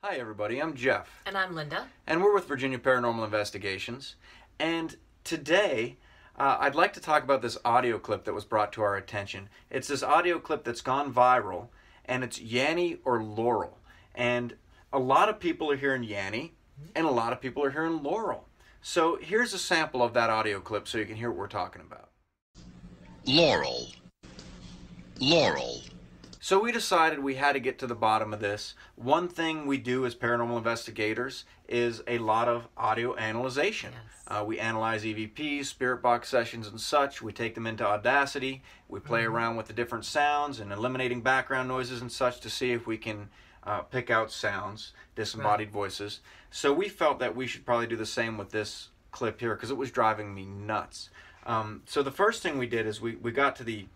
Hi everybody, I'm Jeff. And I'm Linda. And we're with Virginia Paranormal Investigations. And today, I'd like to talk about this audio clip that was brought to our attention. It's this audio clip that's gone viral, and it's Yanny or Laurel. And a lot of people are hearing Yanny, and a lot of people are hearing Laurel. So here's a sample of that audio clip so you can hear what we're talking about. Laurel. Laurel. So we decided we had to get to the bottom of this. One thing we do as paranormal investigators is a lot of audio analyzation. Yes. We analyze EVPs, spirit box sessions and such. We take them into Audacity. We play around with the different sounds and eliminating background noises and such to see if we can pick out sounds, disembodied voices. So we felt that we should probably do the same with this clip here because it was driving me nuts. So the first thing we did is we got to the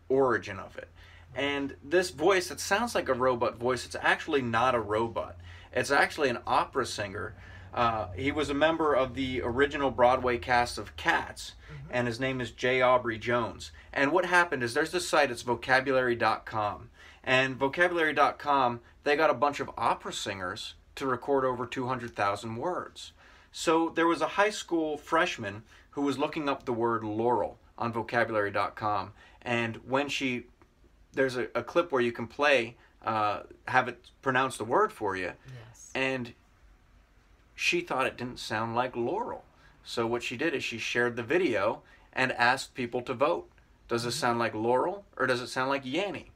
origin of it. And this voice, it sounds like a robot voice. It's actually not a robot. It's actually an opera singer. He was a member of the original Broadway cast of Cats, and his name is J. Aubrey Jones. And what happened is there's this site, it's vocabulary.com. And vocabulary.com, they got a bunch of opera singers to record over 200,000 words. So there was a high school freshman who was looking up the word Laurel on vocabulary.com. And when there's a clip where you can play, have it pronounce the word for you. Yes. And she thought it didn't sound like Laurel. So what she did is she shared the video and asked people to vote. Does it sound like Laurel or does it sound like Yanny?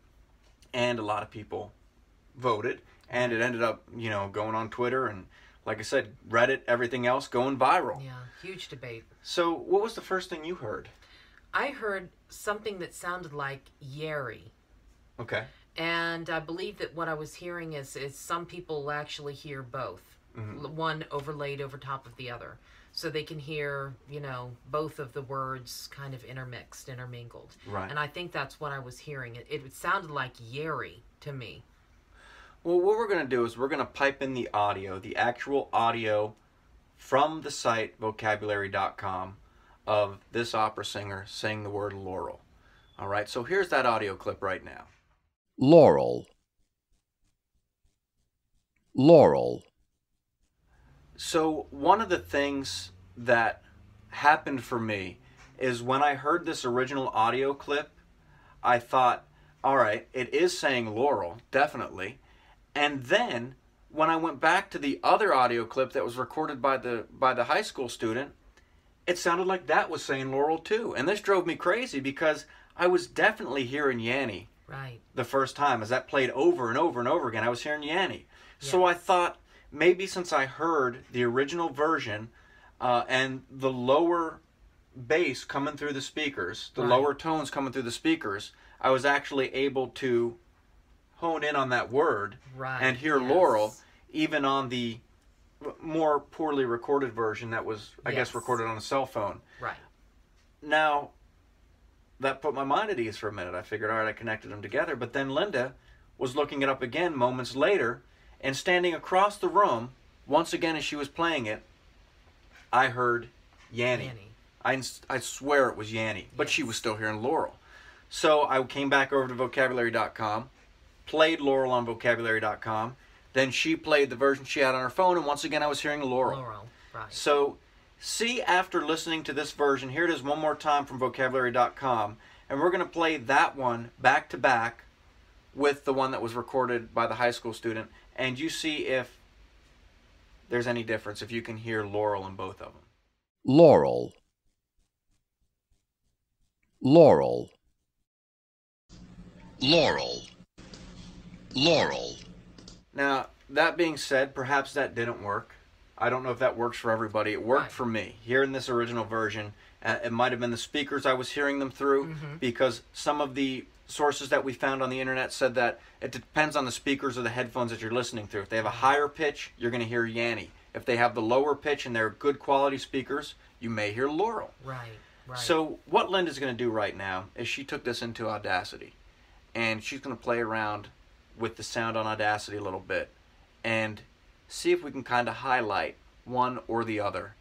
And a lot of people voted, and it ended up, going on Twitter and, like I said, Reddit, everything else going viral. Yeah, huge debate. So what was the first thing you heard? I heard something that sounded like Yeri. Okay. And I believe that what I was hearing is some people actually hear both. One overlaid over top of the other. So they can hear, both of the words kind of intermingled. Right. And I think that's what I was hearing. It sounded like Yeri to me. Well, what we're going to do is we're going to pipe in the audio, the actual audio from the site vocabulary.com of this opera singer saying the word Laurel. All right, so here's that audio clip right now. Laurel. Laurel. So one of the things that happened for me is when I heard this original audio clip, I thought, all right, it is saying Laurel, definitely. And then when I went back to the other audio clip that was recorded by the high school student, it sounded like that was saying Laurel too. And this drove me crazy because I was definitely hearing Yanny the first time. As that played over and over and over again, I was hearing Yanny. Yes. So I thought, maybe since I heard the original version and the lower bass coming through the speakers, the lower tones coming through the speakers, I was actually able to hone in on that word and hear Laurel, even on the more poorly recorded version that was, I guess, recorded on a cell phone. Right. Now, that put my mind at ease for a minute. I figured, all right, I connected them together. But then Linda was looking it up again moments later, and standing across the room, once again as she was playing it, I heard Yanny. I swear it was Yanny, but she was still hearing Laurel. So I came back over to vocabulary.com, played Laurel on vocabulary.com, then she played the version she had on her phone, and once again I was hearing Laurel. Right. So see, after listening to this version, here it is one more time from vocabulary.com, and we're going to play that one back to back with the one that was recorded by the high school student, and you see if there's any difference, if you can hear Laurel in both of them. Laurel. Laurel. Laurel. Laurel. Now, that being said, perhaps that didn't work. I don't know if that works for everybody. It worked for me. Here in this original version, it might have been the speakers I was hearing them through, because some of the sources that we found on the internet said that it depends on the speakers or the headphones that you're listening through. If they have a higher pitch, you're going to hear Yanny. If they have the lower pitch and they're good quality speakers, you may hear Laurel. Right. So what Linda's going to do right now is she took this into Audacity, and she's going to play around with the sound on Audacity a little bit and see if we can kind of highlight one or the other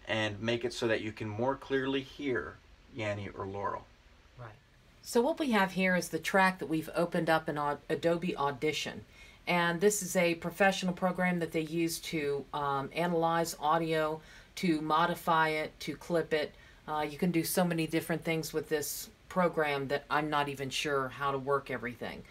and make it so that you can more clearly hear Yanny or Laurel. Right. So what we have here is the track that we've opened up in Adobe Audition. And this is a professional program that they use to analyze audio, to modify it, to clip it. You can do so many different things with this program that I'm not even sure how to work everything.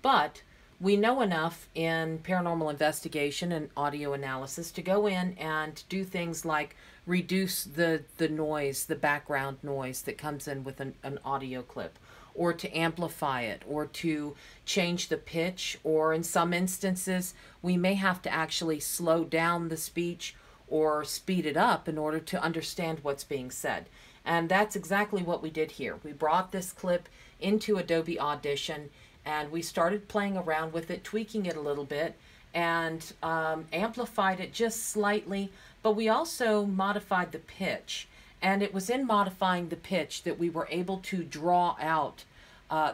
But we know enough in paranormal investigation and audio analysis to go in and do things like reduce the noise, the background noise that comes in with an audio clip, or to amplify it, or to change the pitch, or in some instances we may have to actually slow down the speech or speed it up in order to understand what's being said. And that's exactly what we did here. We brought this clip into Adobe Audition and we started playing around with it, tweaking it a little bit, and amplified it just slightly, but we also modified the pitch. And it was in modifying the pitch that we were able to draw out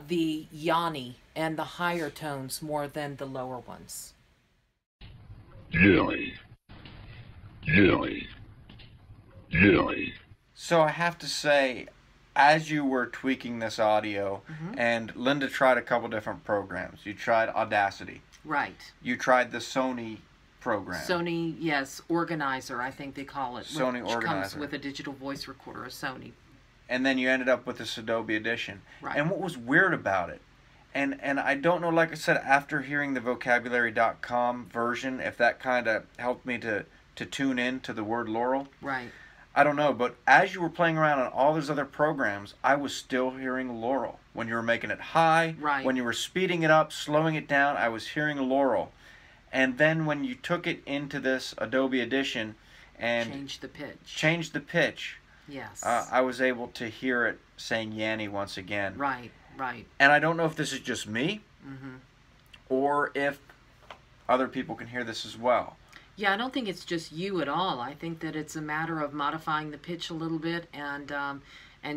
the Yanny and the higher tones more than the lower ones. Yanny. Yanny. Yanny. So I have to say, as you were tweaking this audio, and Linda tried a couple different programs. You tried Audacity. Right. You tried the Sony program. Sony, yes, Organizer, I think they call it. Sony which Organizer. comes with a digital voice recorder, a Sony. And then you ended up with this Adobe Edition. Right. And what was weird about it, and I don't know, like I said, after hearing the vocabulary.com version, if that kind of helped me to tune in to the word Laurel. Right. I don't know, but as you were playing around on all those other programs, I was still hearing Laurel. When you were making it high, Right. when you were speeding it up, slowing it down, I was hearing Laurel. And then when you took it into this Adobe Edition and changed the pitch. Yes. I was able to hear it saying Yanny once again. Right, right. And I don't know if this is just me, or if other people can hear this as well. Yeah, I don't think it's just you at all. I think that it's a matter of modifying the pitch a little bit and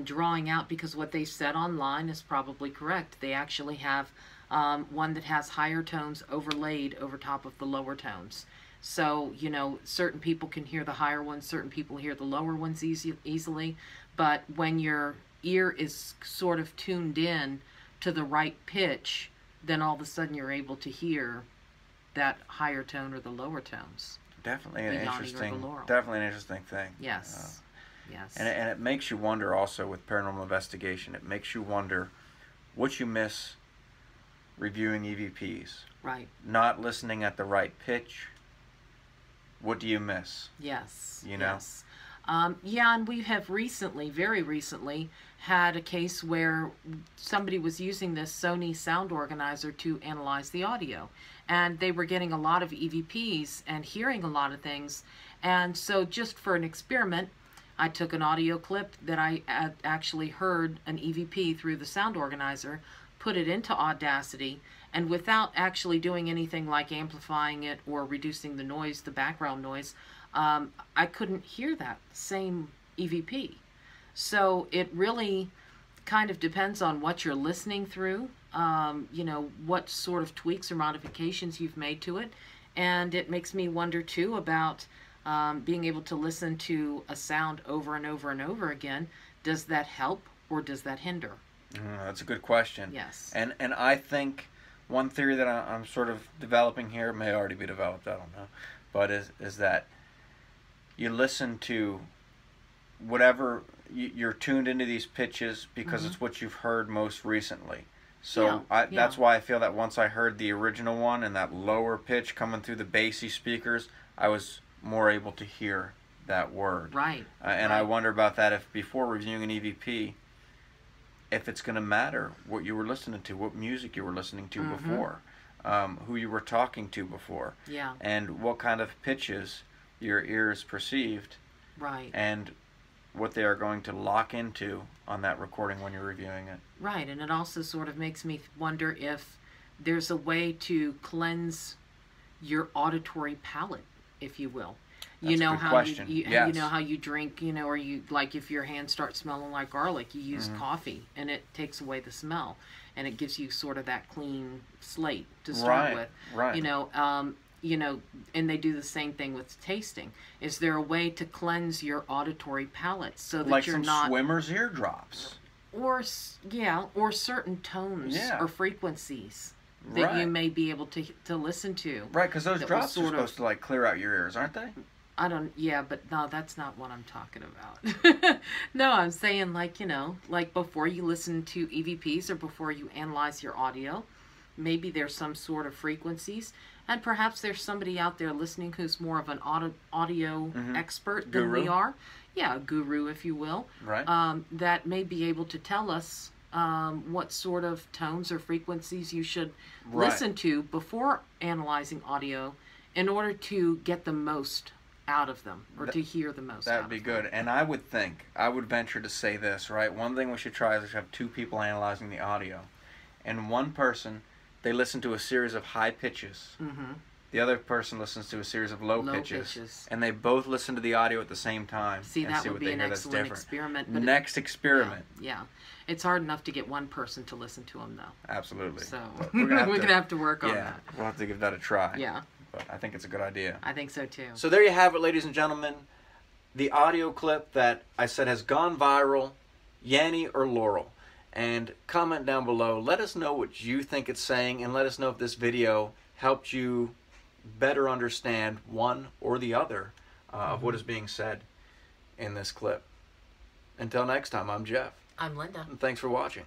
drawing out, because what they said online is probably correct. They actually have one that has higher tones overlaid over top of the lower tones. So, you know, certain people can hear the higher ones, certain people hear the lower ones easily. But when your ear is sort of tuned in to the right pitch, then all of a sudden you're able to hear that higher tone or the lower tones. Definitely an interesting thing. Yes. Yes. And it makes you wonder also with paranormal investigation. It makes you wonder what you miss reviewing EVPs. Right. Not listening at the right pitch. What do you miss? Yes. You know? Yes. Yeah, and we have recently, very recently, had a case where somebody was using this Sony sound organizer to analyze the audio. And they were getting a lot of EVPs and hearing a lot of things. And so just for an experiment, I took an audio clip that I actually heard an EVP through the sound organizer, put it into Audacity, and without actually doing anything like amplifying it or reducing the noise, the background noise, I couldn't hear that same EVP. So it really kind of depends on what you're listening through, you know, what sort of tweaks or modifications you've made to it. And it makes me wonder too about being able to listen to a sound over and over and over again. Does that help or does that hinder? That's a good question. Yes. And I think one theory that I'm sort of developing here, may already be developed, I don't know, but is that you listen to whatever, you're tuned into these pitches because it's what you've heard most recently. So that's why I feel that once I heard the original one and that lower pitch coming through the bassy speakers, I was more able to hear that word. Right. And I wonder about that if before reviewing an EVP, if it's going to matter what you were listening to, what music you were listening to before, who you were talking to before, and what kind of pitches your ears perceived, right, and what they are going to lock into on that recording when you're reviewing it. Right, and it also sort of makes me wonder if there's a way to cleanse your auditory palate, if you will. That's you know a good how question. you Yes. you know how you drink, you know, or you, like, if your hands start smelling like garlic, you use coffee and it takes away the smell and it gives you sort of that clean slate to start with. Right. You know, and they do the same thing with tasting. Is there a way to cleanse your auditory palate so that like you're some not swimmer's eardrops. or certain tones or frequencies that you may be able to listen to. Right, because those drops are supposed to like clear out your ears, aren't they? Yeah, but no, that's not what I'm talking about. No, I'm saying like, like before you listen to EVPs or before you analyze your audio, maybe there's some sort of frequencies, and perhaps there's somebody out there listening who's more of an audio expert than we are. Yeah, a guru, if you will. Right. That may be able to tell us what sort of tones or frequencies you should listen to before analyzing audio in order to get the most out of them, or to hear the most. That would be good. And I would venture to say this, right? One thing we should try is to have two people analyzing the audio. And one person, they listen to a series of high pitches. The other person listens to a series of low pitches. And they both listen to the audio at the same time. See, that would be an excellent experiment. But Next experiment. Yeah. It's hard enough to get one person to listen to them, though. Absolutely. So we're gonna have to work on that. We'll have to give that a try. Yeah. But I think it's a good idea. I think so too. So there you have it, ladies and gentlemen. The audio clip that I said has gone viral, Yanny or Laurel. And comment down below. Let us know what you think it's saying, and let us know if this video helped you better understand one or the other of what is being said in this clip. Until next time, I'm Jeff. I'm Linda. And thanks for watching.